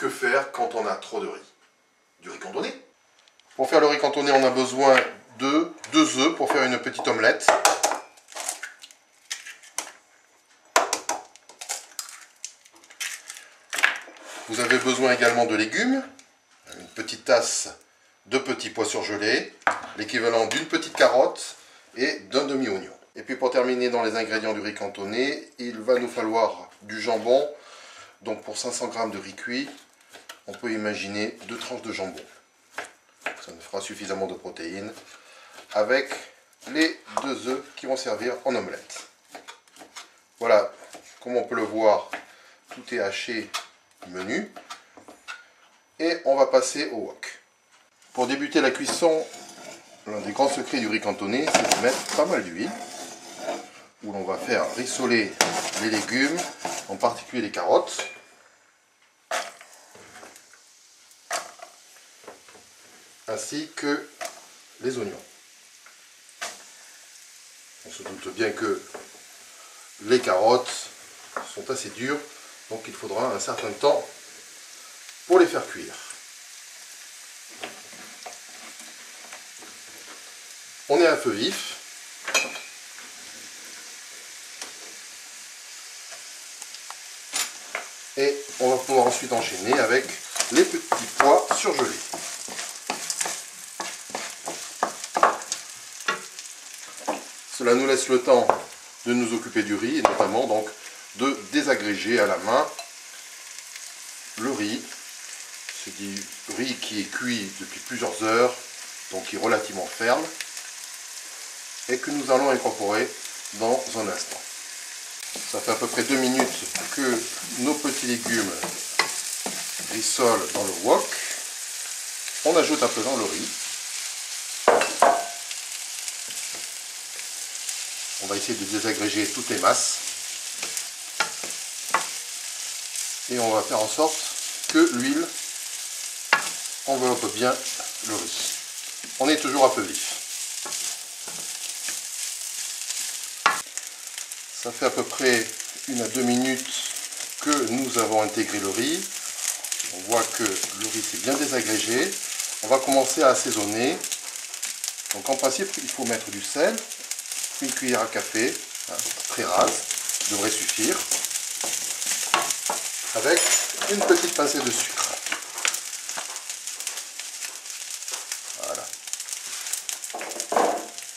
Que faire quand on a trop de riz? Du riz cantonné. Pour faire le riz cantonné, on a besoin de 2 œufs pour faire une petite omelette. Vous avez besoin également de légumes, une petite tasse de petits pois surgelés, l'équivalent d'une petite carotte et d'un demi-oignon. Et puis pour terminer dans les ingrédients du riz cantonné, il va nous falloir du jambon. Donc pour 500 g de riz cuit, on peut imaginer 2 tranches de jambon. Ça nous fera suffisamment de protéines avec les 2 œufs qui vont servir en omelette. Voilà, comme on peut le voir, tout est haché menu. Et on va passer au wok. Pour débuter la cuisson, l'un des grands secrets du riz cantonné, c'est de mettre pas mal d'huile, où l'on va faire rissoler les légumes, en particulier les carottes. Ainsi que les oignons. On se doute bien que les carottes sont assez dures, donc il faudra un certain temps pour les faire cuire. On est à feu vif. Et on va pouvoir ensuite enchaîner avec les petits pois surgelés. Cela nous laisse le temps de nous occuper du riz et notamment donc de désagréger à la main le riz. C'est du riz qui est cuit depuis plusieurs heures, donc qui est relativement ferme et que nous allons incorporer dans un instant. Ça fait à peu près 2 minutes que nos petits légumes rissolent dans le wok. On ajoute à présent le riz. On va essayer de désagréger toutes les masses. Et on va faire en sorte que l'huile enveloppe bien le riz. On est toujours à feu vif. Ça fait à peu près 1 à 2 minutes que nous avons intégré le riz. On voit que le riz s'est bien désagrégé. On va commencer à assaisonner. Donc en principe, il faut mettre du sel, 1 cuillère à café, très rase, devrait suffire, avec une petite pincée de sucre. Voilà.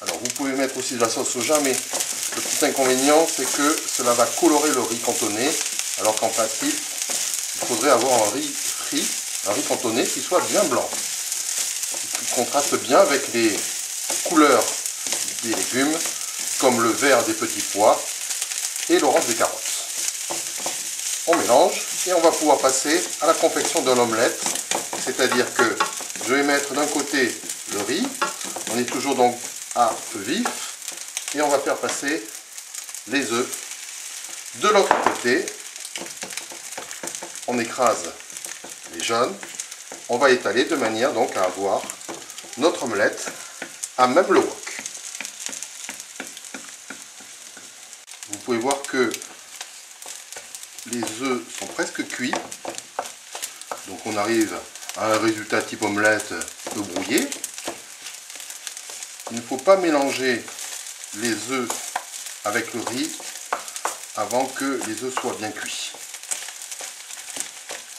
Alors vous pouvez mettre aussi de la sauce soja, mais le petit inconvénient, c'est que cela va colorer le riz cantonné, alors qu'en principe, il faudrait avoir un riz frit, un riz cantonné qui soit bien blanc, qui contraste bien avec les couleurs des légumes, comme le vert des petits pois et l'orange des carottes. On mélange et on va pouvoir passer à la confection de l'omelette, c'est-à-dire que je vais mettre d'un côté le riz, on est toujours donc à feu vif, et on va faire passer les œufs. De l'autre côté, on écrase les jaunes, on va étaler de manière donc à avoir notre omelette à même le wok. Vous pouvez voir que les œufs sont presque cuits, donc on arrive à un résultat type omelette peu brouillé. Il ne faut pas mélanger les œufs avec le riz avant que les œufs soient bien cuits.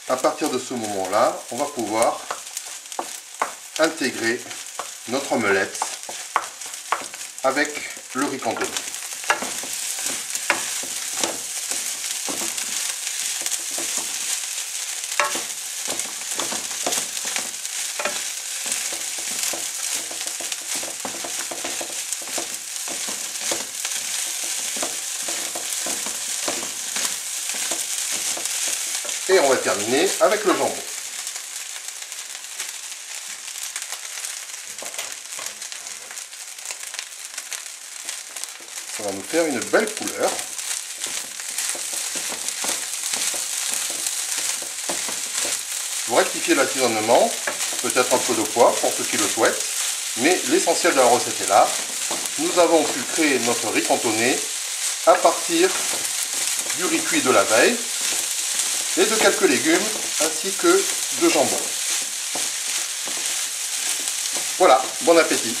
À partir de ce moment-là, on va pouvoir intégrer notre omelette avec le riz cantonné. Et on va terminer avec le jambon. Ça va nous faire une belle couleur. Pour rectifier l'assaisonnement, peut-être un peu de poivre pour ceux qui le souhaitent, mais l'essentiel de la recette est là. Nous avons pu créer notre riz cantonné à partir du riz cuit de la veille. et de quelques légumes ainsi que de jambon. Voilà, bon appétit!